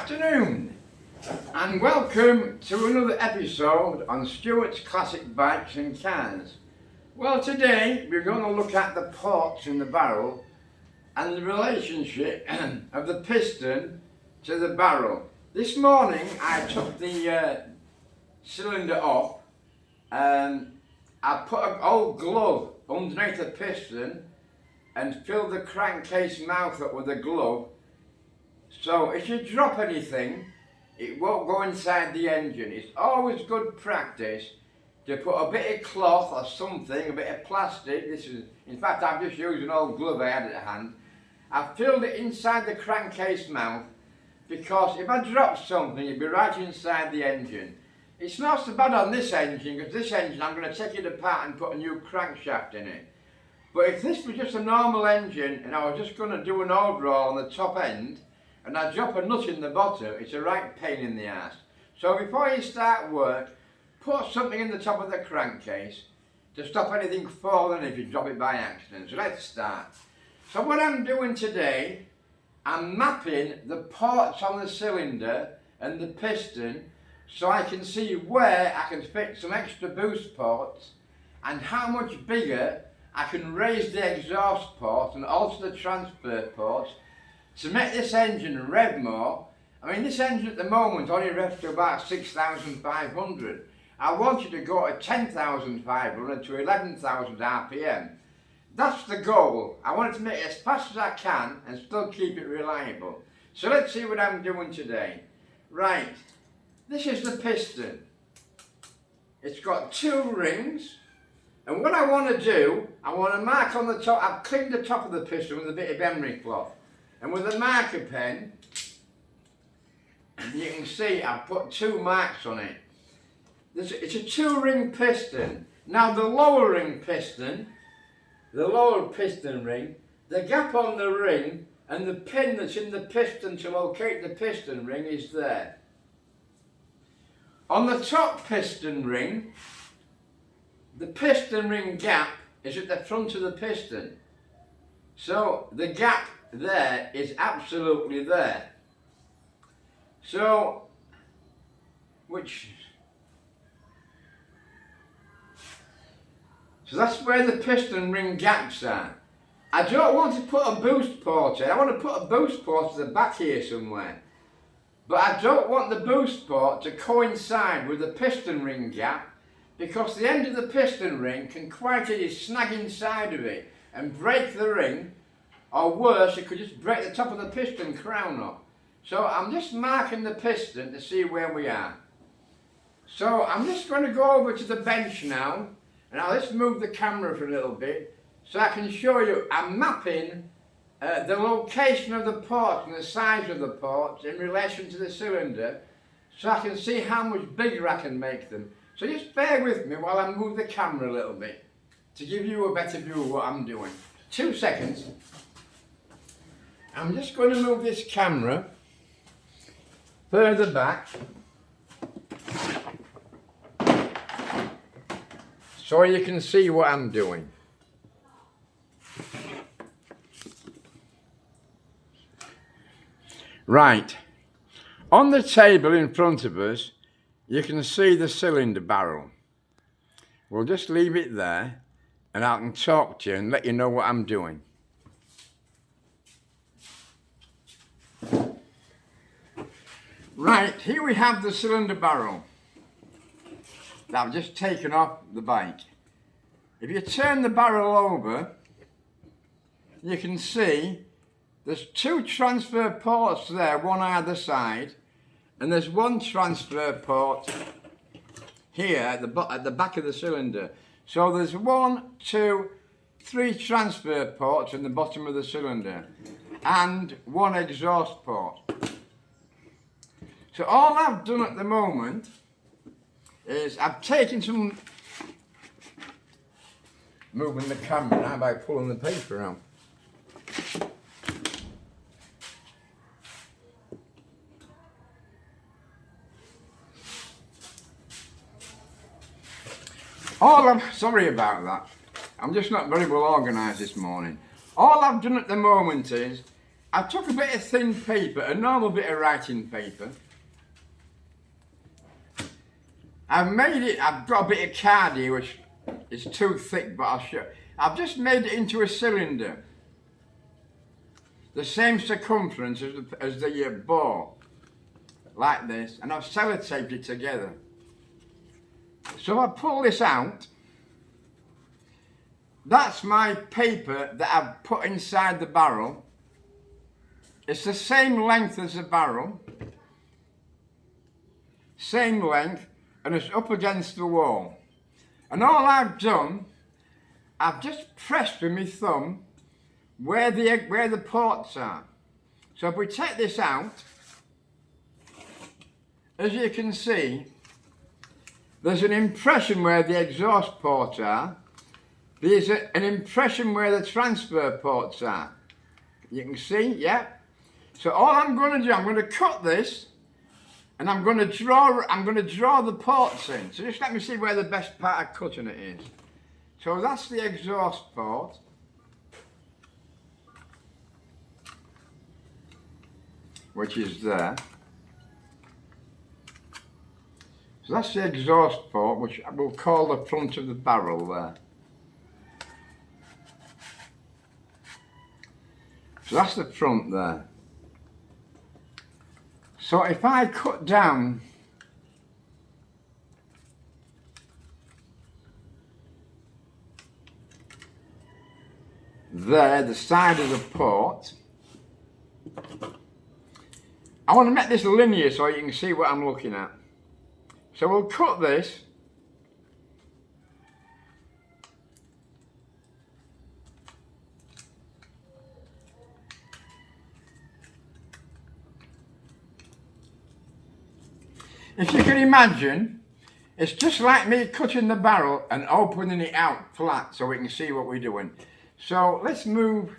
afternoon and welcome to another episode on Stuart's Classic Bikes and Cars. Well, today we're going to look at the ports in the barrel and the relationship of the piston to the barrel. This morning I took the cylinder off and I put an old glove underneath the piston and filled the crankcase mouth up with a glove. So if you drop anything, it won't go inside the engine. It's always good practice to put a bit of cloth or something, a bit of plastic. In fact, I've just used an old glove I had at hand. I've filled it inside the crankcase mouth because if I drop something, it'd be right inside the engine. It's not so bad on this engine, because this engine I'm going to take it apart and put a new crankshaft in it. But if this was just a normal engine and I was just going to do an overhaul on the top end, and I drop a nut in the bottom, it's a right pain in the ass. So before you start work, put something in the top of the crankcase to stop anything falling if you drop it by accident. So let's start. So what I'm doing today, I'm mapping the ports on the cylinder and the piston so I can see where I can fit some extra boost ports and how much bigger I can raise the exhaust port and also the transfer ports to make this engine rev more. I mean, this engine at the moment only revs to about 6,500. I want you to go to 10,500 to 11,000 RPM. That's the goal. I want it to make it as fast as I can and still keep it reliable. So let's see what I'm doing today. Right, this is the piston. It's got two rings. And what I want to do, I want to mark on the top. I've cleaned the top of the piston with a bit of emery cloth. And with a marker pen, you can see I've put two marks on it. It's a two-ring piston. Now the lower ring piston, the lower piston ring, the gap on the ring and the pin that's in the piston to locate the piston ring is there. On the top piston ring, the piston ring gap is at the front of the piston. So the gap there is absolutely there. So that's where the piston ring gaps are. I don't want to put a boost port in. I want to put a boost port at the back here somewhere. But I don't want the boost port to coincide with the piston ring gap, because the end of the piston ring can quite easily snag inside of it and break the ring, or worse, it could just break the top of the piston crown off. So I'm just marking the piston to see where we are. So I'm just going to go over to the bench now, and I'll just move the camera for a little bit so I can show you. I'm mapping the location of the ports and the size of the ports in relation to the cylinder, so I can see how much bigger I can make them. So just bear with me while I move the camera a little bit to give you a better view of what I'm doing. 2 seconds. I'm just going to move this camera further back so you can see what I'm doing. Right, on the table in front of us you can see the cylinder barrel. We'll just leave it there and I can talk to you and let you know what I'm doing. Right, here we have the cylinder barrel that I've just taken off the bike. If you turn the barrel over, you can see there's two transfer ports there, one either side, and there's one transfer port here at the back of the cylinder. So there's 1, 2, 3 transfer ports in the bottom of the cylinder and one exhaust port. So all I've done at the moment is I've taken some, moving the camera now by pulling the paper out. Sorry about that. I'm just not very well organised this morning. All I've done at the moment is I took a bit of thin paper, a normal bit of writing paper. I've got a bit of card here which is too thick, but I'll show. I've just made it into a cylinder. The same circumference as the ball. Like this, and I've sellotaped it together. So I pull this out. That's my paper that I've put inside the barrel. It's the same length as the barrel. Same length, and it's up against the wall. And all I've done, I've just pressed with my thumb where the ports are. So if we take this out, as you can see, there's an impression where the exhaust ports are. There's an impression where the transfer ports are. You can see, yeah? So all I'm going to do, I'm going to cut this, and I'm going to draw the ports in. So just let me see where the best part of cutting it is. So that's the exhaust port. Which is there. So that's the exhaust port, which we'll call the front of the barrel there. So that's the front there. So if I cut down there, the side of the port, I want to make this linear so you can see what I'm looking at. So we'll cut this. If you can imagine, it's just like me cutting the barrel and opening it out flat so we can see what we're doing. So let's move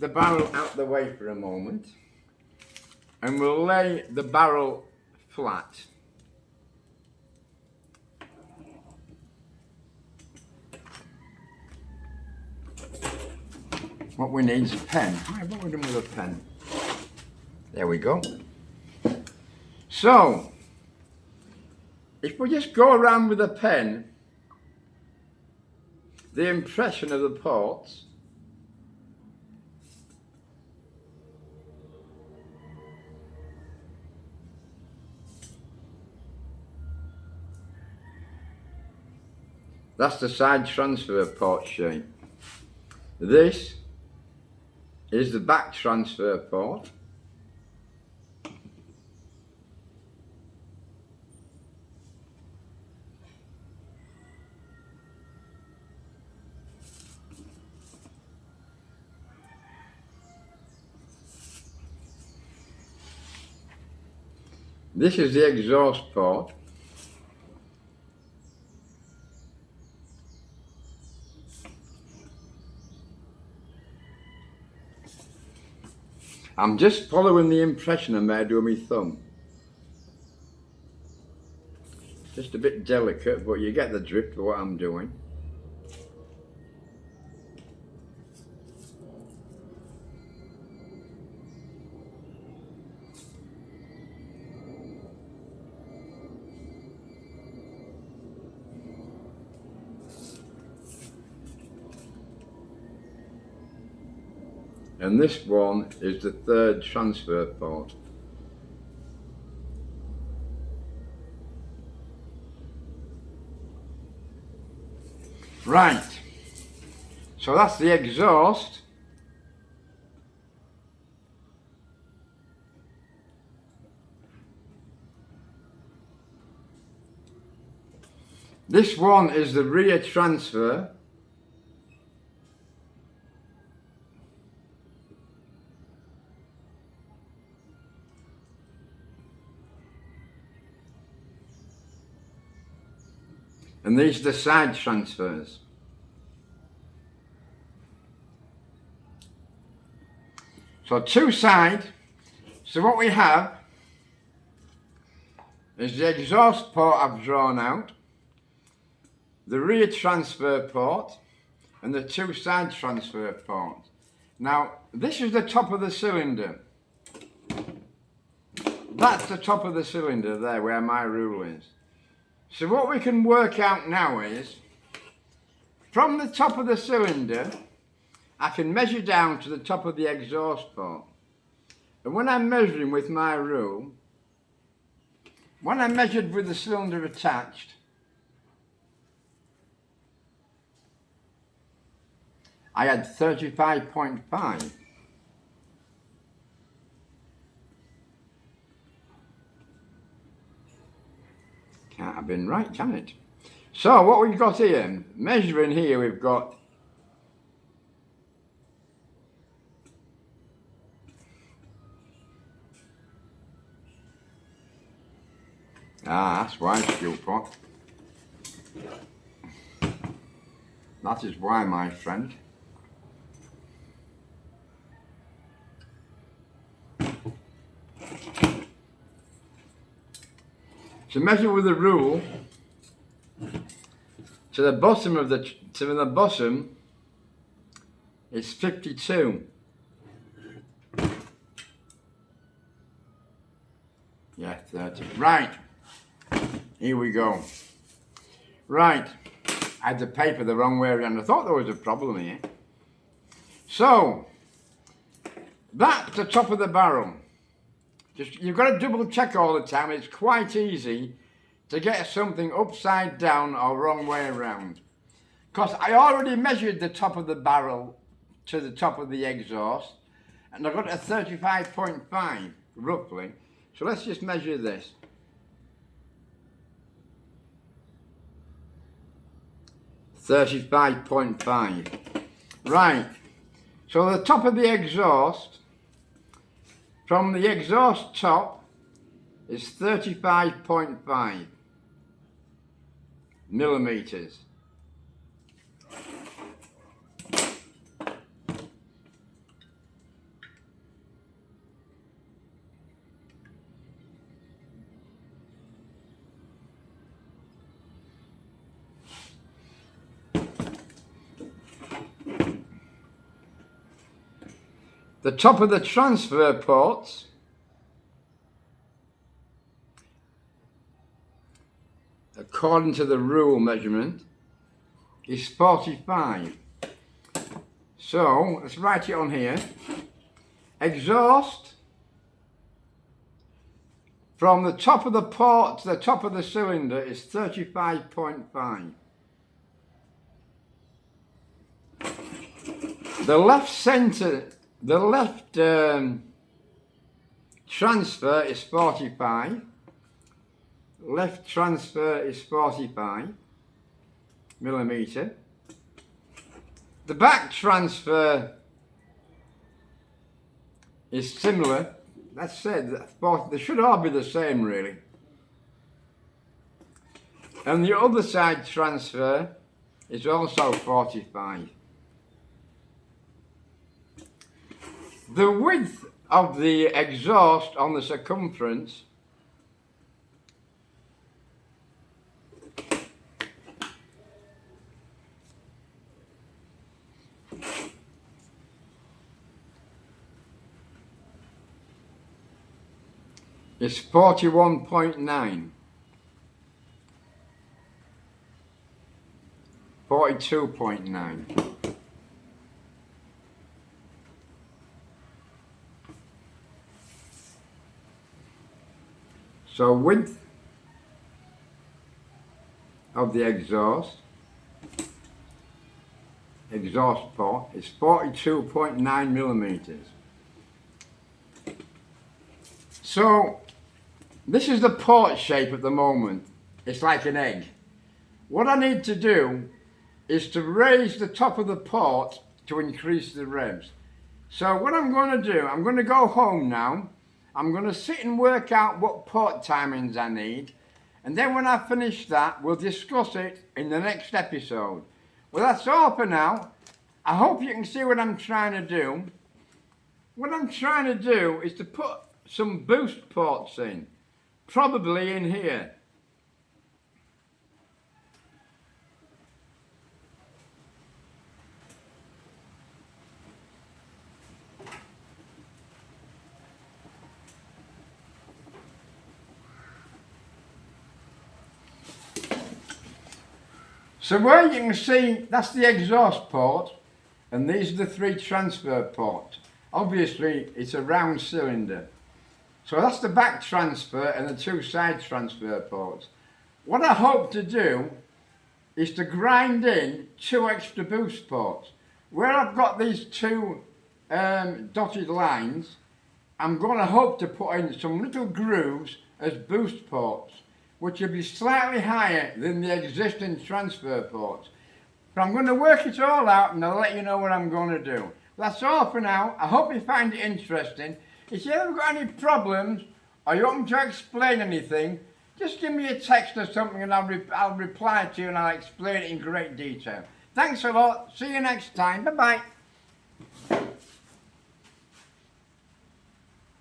the barrel out the way for a moment, and we'll lay the barrel flat. What we need is a pen. Right, what we're doing with a pen. There we go. So, if we just go around with a pen, the impression of the ports, that's the side transfer port shape. This is the back transfer port. This is the exhaust port. I'm just following the impression I made with my thumb. Just a bit delicate, but you get the drift of what I'm doing. And this one is the third transfer port. Right, so that's the exhaust. This one is the rear transfer. And these are the side transfers. So two side. So what we have is the exhaust port I've drawn out, the rear transfer port, and the two side transfer ports. Now, this is the top of the cylinder. That's the top of the cylinder there where my rule is. So what we can work out now is, from the top of the cylinder, I can measure down to the top of the exhaust port. And when I'm measuring with my rule, when I measured with the cylinder attached, I had 35.5. Can't have been right, can it? So what we've got here, measuring here, we've got that's why, Stuart Pot. That is why, my friend. To measure with the rule to the bottom of the bottom is 52. Yeah, 30. Right. Here we go. Right. I had the paper the wrong way around. I thought there was a problem here. So that's the top of the barrel. Just, you've got to double check all the time. It's quite easy to get something upside down or wrong way around. Because I already measured the top of the barrel to the top of the exhaust, and I got a 35.5 roughly. So let's just measure this. $35.5. Right. So the top of the exhaust, from the exhaust top, is 35.5 millimeters. The top of the transfer ports according to the rule measurement is 45. So let's write it on here. Exhaust from the top of the port to the top of the cylinder is 35.5. The left center, the left transfer is 45. Left transfer is 45 millimeter. The back transfer is similar. That's said, they should all be the same really. And the other side transfer is also 45. The width of the exhaust on the circumference is 41.9. 42.9. So width of the exhaust port is 42.9 millimeters. So this is the port shape at the moment. It's like an egg. What I need to do is to raise the top of the port to increase the revs. So what I'm going to do, I'm going to go home now. I'm going to sit and work out what port timings I need, and then when I finish that, we'll discuss it in the next episode. Well, that's all for now. I hope you can see what I'm trying to do. What I'm trying to do is to put some boost ports in, probably in here. So where you can see, that's the exhaust port, and these are the 3 transfer ports. Obviously, it's a round cylinder. So that's the back transfer and the 2 side transfer ports. What I hope to do is to grind in 2 extra boost ports. Where I've got these 2 dotted lines, I'm going to hope to put in some little grooves as boost ports, which will be slightly higher than the existing transfer ports. But I'm going to work it all out and I'll let you know what I'm going to do. That's all for now. I hope you find it interesting. If you ever got any problems or you want me to explain anything, just give me a text or something and I'll reply to you and I'll explain it in great detail. Thanks a lot. See you next time. Bye-bye.